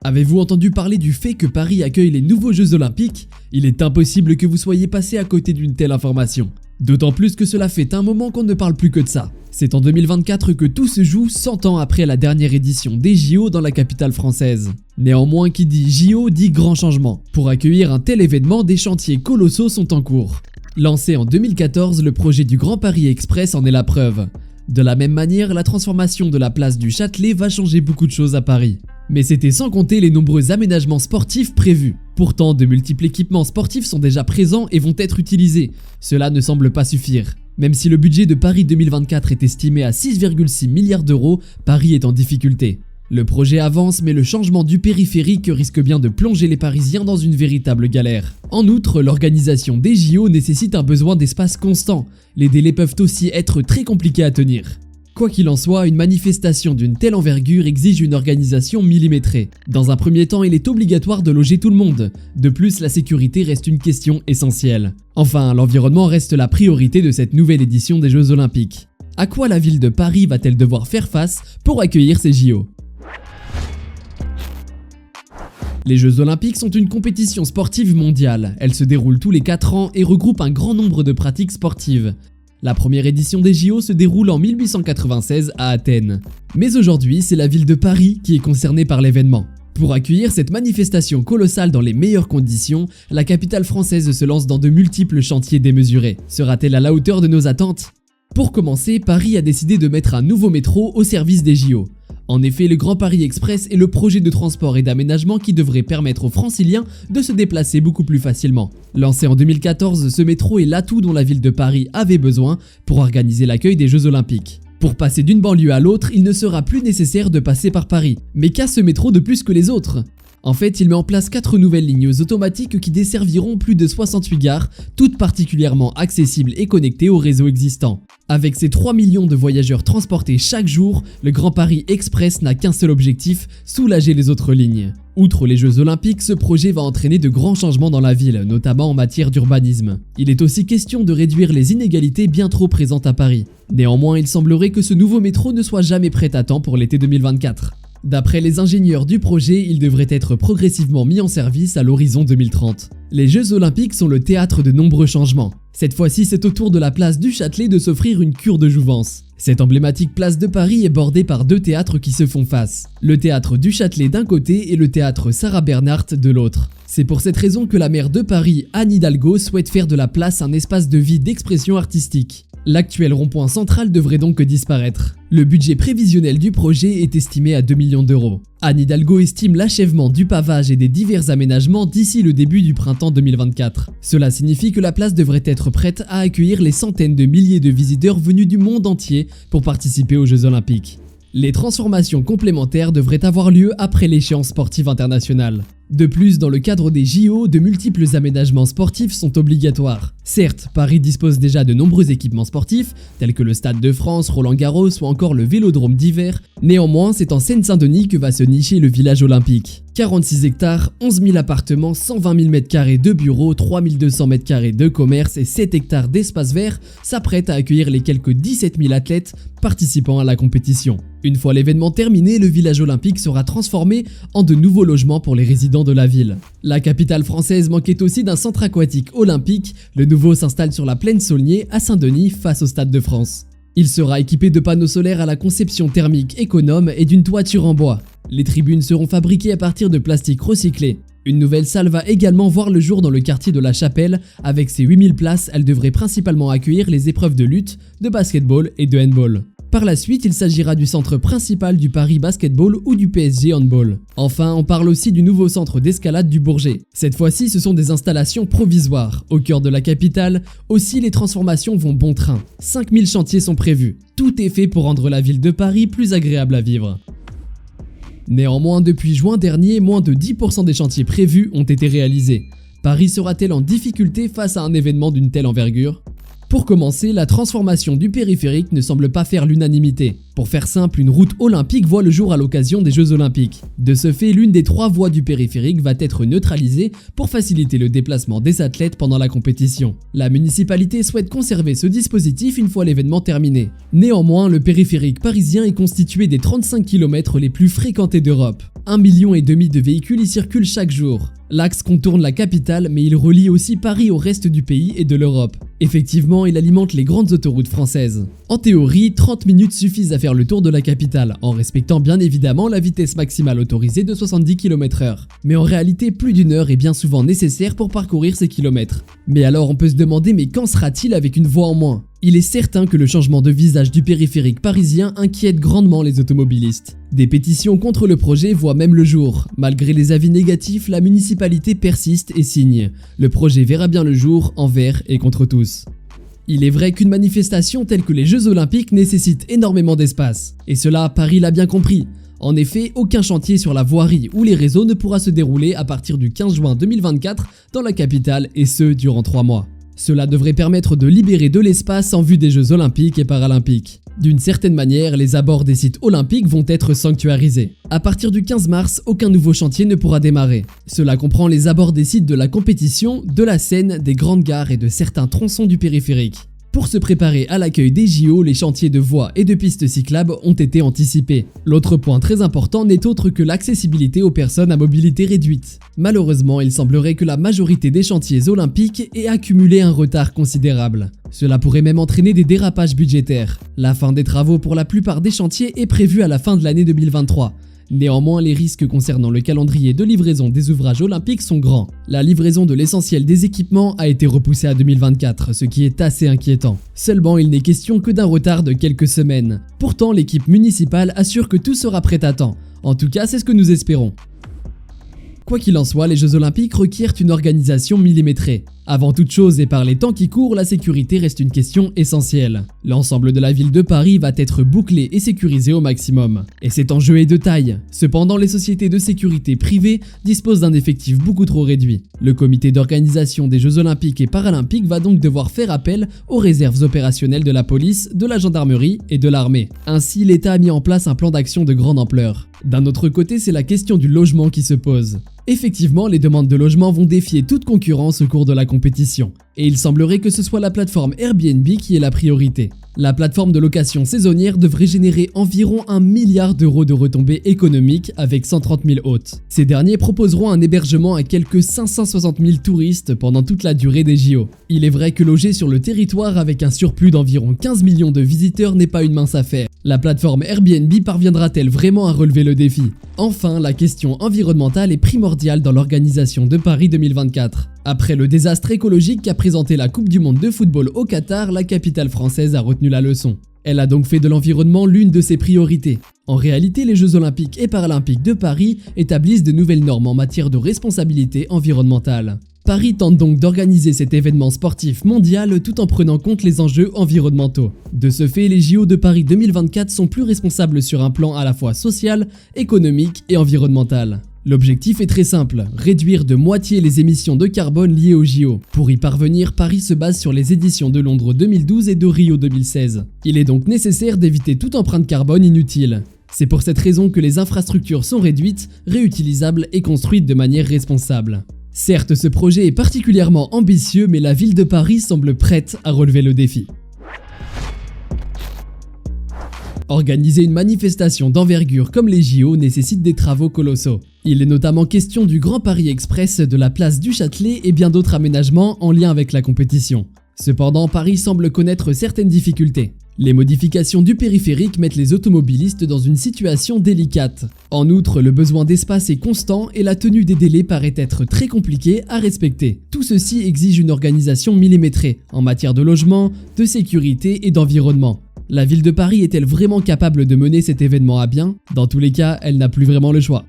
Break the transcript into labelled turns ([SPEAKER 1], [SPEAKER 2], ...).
[SPEAKER 1] Avez-vous entendu parler du fait que Paris accueille les nouveaux Jeux Olympiques? Il est impossible que vous soyez passé à côté d'une telle information. D'autant plus que cela fait un moment qu'on ne parle plus que de ça. C'est en 2024 que tout se joue 100 ans après la dernière édition des JO dans la capitale française. Néanmoins, qui dit JO dit grand changement. Pour accueillir un tel événement, des chantiers colossaux sont en cours. Lancé en 2014, le projet du Grand Paris Express en est la preuve. De la même manière, la transformation de la place du Châtelet va changer beaucoup de choses à Paris. Mais c'était sans compter les nombreux aménagements sportifs prévus. Pourtant, de multiples équipements sportifs sont déjà présents et vont être utilisés. Cela ne semble pas suffire. Même si le budget de Paris 2024 est estimé à 6,6 milliards d'euros, Paris est en difficulté. Le projet avance, mais le changement du périphérique risque bien de plonger les Parisiens dans une véritable galère. En outre, l'organisation des JO nécessite un besoin d'espace constant. Les délais peuvent aussi être très compliqués à tenir. Quoi qu'il en soit, une manifestation d'une telle envergure exige une organisation millimétrée. Dans un premier temps, il est obligatoire de loger tout le monde. De plus, la sécurité reste une question essentielle. Enfin, l'environnement reste la priorité de cette nouvelle édition des Jeux Olympiques. À quoi la ville de Paris va-t-elle devoir faire face pour accueillir ces JO ? Les Jeux Olympiques sont une compétition sportive mondiale. Elle se déroule tous les 4 ans et regroupe un grand nombre de pratiques sportives. La première édition des JO se déroule en 1896 à Athènes. Mais aujourd'hui, c'est la ville de Paris qui est concernée par l'événement. Pour accueillir cette manifestation colossale dans les meilleures conditions, la capitale française se lance dans de multiples chantiers démesurés. Sera-t-elle à la hauteur de nos attentes ? Pour commencer, Paris a décidé de mettre un nouveau métro au service des JO. En effet, le Grand Paris Express est le projet de transport et d'aménagement qui devrait permettre aux Franciliens de se déplacer beaucoup plus facilement. Lancé en 2014, ce métro est l'atout dont la ville de Paris avait besoin pour organiser l'accueil des Jeux Olympiques. Pour passer d'une banlieue à l'autre, il ne sera plus nécessaire de passer par Paris. Mais qu'a ce métro de plus que les autres ? En fait, il met en place 4 nouvelles lignes automatiques qui desserviront plus de 68 gares, toutes particulièrement accessibles et connectées au réseau existant. Avec ses 3 millions de voyageurs transportés chaque jour, le Grand Paris Express n'a qu'un seul objectif, soulager les autres lignes. Outre les Jeux Olympiques, ce projet va entraîner de grands changements dans la ville, notamment en matière d'urbanisme. Il est aussi question de réduire les inégalités bien trop présentes à Paris. Néanmoins, il semblerait que ce nouveau métro ne soit jamais prêt à temps pour l'été 2024. D'après les ingénieurs du projet, il devrait être progressivement mis en service à l'horizon 2030. Les Jeux Olympiques sont le théâtre de nombreux changements. Cette fois-ci, c'est au tour de la place du Châtelet de s'offrir une cure de jouvence. Cette emblématique place de Paris est bordée par 2 théâtres qui se font face. Le théâtre du Châtelet d'un côté et le théâtre Sarah Bernhardt de l'autre. C'est pour cette raison que la maire de Paris, Anne Hidalgo, souhaite faire de la place un espace de vie d'expression artistique. L'actuel rond-point central devrait donc disparaître. Le budget prévisionnel du projet est estimé à 2 millions d'euros. Anne Hidalgo estime l'achèvement du pavage et des divers aménagements d'ici le début du printemps 2024. Cela signifie que la place devrait être prête à accueillir les centaines de milliers de visiteurs venus du monde entier pour participer aux Jeux Olympiques. Les transformations complémentaires devraient avoir lieu après l'échéance sportive internationale. De plus, dans le cadre des JO, de multiples aménagements sportifs sont obligatoires. Certes, Paris dispose déjà de nombreux équipements sportifs, tels que le Stade de France, Roland-Garros ou encore le Vélodrome d'hiver. Néanmoins, c'est en Seine-Saint-Denis que va se nicher le village olympique. 46 hectares, 11 000 appartements, 120 000 m² de bureaux, 3 200 m² de commerce et 7 hectares d'espace vert s'apprêtent à accueillir les quelques 17 000 athlètes participant à la compétition. Une fois l'événement terminé, le village olympique sera transformé en de nouveaux logements pour les résidents de la ville. La capitale française manquait aussi d'un centre aquatique olympique. Le nouveau s'installe sur la plaine Saulnier à Saint-Denis face au Stade de France. Il sera équipé de panneaux solaires à la conception thermique économe et d'une toiture en bois. Les tribunes seront fabriquées à partir de plastique recyclé. Une nouvelle salle va également voir le jour dans le quartier de la Chapelle. Avec ses 8000 places, elle devrait principalement accueillir les épreuves de lutte, de basketball et de handball. Par la suite, il s'agira du centre principal du Paris Basketball ou du PSG Handball. Enfin, on parle aussi du nouveau centre d'escalade du Bourget. Cette fois-ci, ce sont des installations provisoires. Au cœur de la capitale, aussi les transformations vont bon train. 5000 chantiers sont prévus. Tout est fait pour rendre la ville de Paris plus agréable à vivre. Néanmoins, depuis juin dernier, moins de 10% des chantiers prévus ont été réalisés. Paris sera-t-elle en difficulté face à un événement d'une telle envergure ? Pour commencer, la transformation du périphérique ne semble pas faire l'unanimité. Pour faire simple, une route olympique voit le jour à l'occasion des Jeux Olympiques. De ce fait, l'une des 3 voies du périphérique va être neutralisée pour faciliter le déplacement des athlètes pendant la compétition. La municipalité souhaite conserver ce dispositif une fois l'événement terminé. Néanmoins, le périphérique parisien est constitué des 35 km les plus fréquentés d'Europe. 1,5 million de véhicules y circulent chaque jour. L'axe contourne la capitale, mais il relie aussi Paris au reste du pays et de l'Europe. Effectivement, il alimente les grandes autoroutes françaises. En théorie, 30 minutes suffisent à faire le tour de la capitale, en respectant bien évidemment la vitesse maximale autorisée de 70 km/h. Mais en réalité, plus d'1 heure est bien souvent nécessaire pour parcourir ces kilomètres. Mais alors on peut se demander, mais qu'en sera-t-il avec une voie en moins ? Il est certain que le changement de visage du périphérique parisien inquiète grandement les automobilistes. Des pétitions contre le projet voient même le jour. Malgré les avis négatifs, la municipalité persiste et signe. Le projet verra bien le jour, envers et contre tous. Il est vrai qu'une manifestation telle que les Jeux Olympiques nécessite énormément d'espace. Et cela, Paris l'a bien compris. En effet, aucun chantier sur la voirie ou les réseaux ne pourra se dérouler à partir du 15 juin 2024 dans la capitale, et ce durant 3 mois. Cela devrait permettre de libérer de l'espace en vue des Jeux Olympiques et Paralympiques. D'une certaine manière, les abords des sites olympiques vont être sanctuarisés. À partir du 15 mars, aucun nouveau chantier ne pourra démarrer. Cela comprend les abords des sites de la compétition, de la Seine, des grandes gares et de certains tronçons du périphérique. Pour se préparer à l'accueil des JO, les chantiers de voies et de pistes cyclables ont été anticipés. L'autre point très important n'est autre que l'accessibilité aux personnes à mobilité réduite. Malheureusement, il semblerait que la majorité des chantiers olympiques ait accumulé un retard considérable. Cela pourrait même entraîner des dérapages budgétaires. La fin des travaux pour la plupart des chantiers est prévue à la fin de l'année 2023. Néanmoins, les risques concernant le calendrier de livraison des ouvrages olympiques sont grands. La livraison de l'essentiel des équipements a été repoussée à 2024, ce qui est assez inquiétant. Seulement, il n'est question que d'un retard de quelques semaines. Pourtant, l'équipe municipale assure que tout sera prêt à temps. En tout cas, c'est ce que nous espérons. Quoi qu'il en soit, les Jeux Olympiques requièrent une organisation millimétrée. Avant toute chose et par les temps qui courent, la sécurité reste une question essentielle. L'ensemble de la ville de Paris va être bouclé et sécurisé au maximum. Et cet enjeu est de taille. Cependant, les sociétés de sécurité privées disposent d'un effectif beaucoup trop réduit. Le comité d'organisation des Jeux Olympiques et Paralympiques va donc devoir faire appel aux réserves opérationnelles de la police, de la gendarmerie et de l'armée. Ainsi, l'État a mis en place un plan d'action de grande ampleur. D'un autre côté, c'est la question du logement qui se pose. Effectivement, les demandes de logement vont défier toute concurrence au cours de la compétition. Et il semblerait que ce soit la plateforme Airbnb qui est la priorité. La plateforme de location saisonnière devrait générer environ 1 milliard d'euros de retombées économiques avec 130 000 hôtes. Ces derniers proposeront un hébergement à quelques 560 000 touristes pendant toute la durée des JO. Il est vrai que loger sur le territoire avec un surplus d'environ 15 millions de visiteurs n'est pas une mince affaire. La plateforme Airbnb parviendra-t-elle vraiment à relever le défi ? Enfin, la question environnementale est primordiale dans l'organisation de Paris 2024. Après le désastre écologique qu'a présenté la Coupe du Monde de football au Qatar, la capitale française a retenu la leçon. Elle a donc fait de l'environnement l'une de ses priorités. En réalité, les Jeux Olympiques et Paralympiques de Paris établissent de nouvelles normes en matière de responsabilité environnementale. Paris tente donc d'organiser cet événement sportif mondial tout en prenant compte les enjeux environnementaux. De ce fait, les JO de Paris 2024 sont plus responsables sur un plan à la fois social, économique et environnemental. L'objectif est très simple, réduire de moitié les émissions de carbone liées aux JO. Pour y parvenir, Paris se base sur les éditions de Londres 2012 et de Rio 2016. Il est donc nécessaire d'éviter toute empreinte carbone inutile. C'est pour cette raison que les infrastructures sont réduites, réutilisables et construites de manière responsable. Certes, ce projet est particulièrement ambitieux, mais la ville de Paris semble prête à relever le défi. Organiser une manifestation d'envergure comme les JO nécessite des travaux colossaux. Il est notamment question du Grand Paris Express, de la place du Châtelet et bien d'autres aménagements en lien avec la compétition. Cependant, Paris semble connaître certaines difficultés. Les modifications du périphérique mettent les automobilistes dans une situation délicate. En outre, le besoin d'espace est constant et la tenue des délais paraît être très compliquée à respecter. Tout ceci exige une organisation millimétrée en matière de logement, de sécurité et d'environnement. La ville de Paris est-elle vraiment capable de mener cet événement à bien ? Dans tous les cas, elle n'a plus vraiment le choix.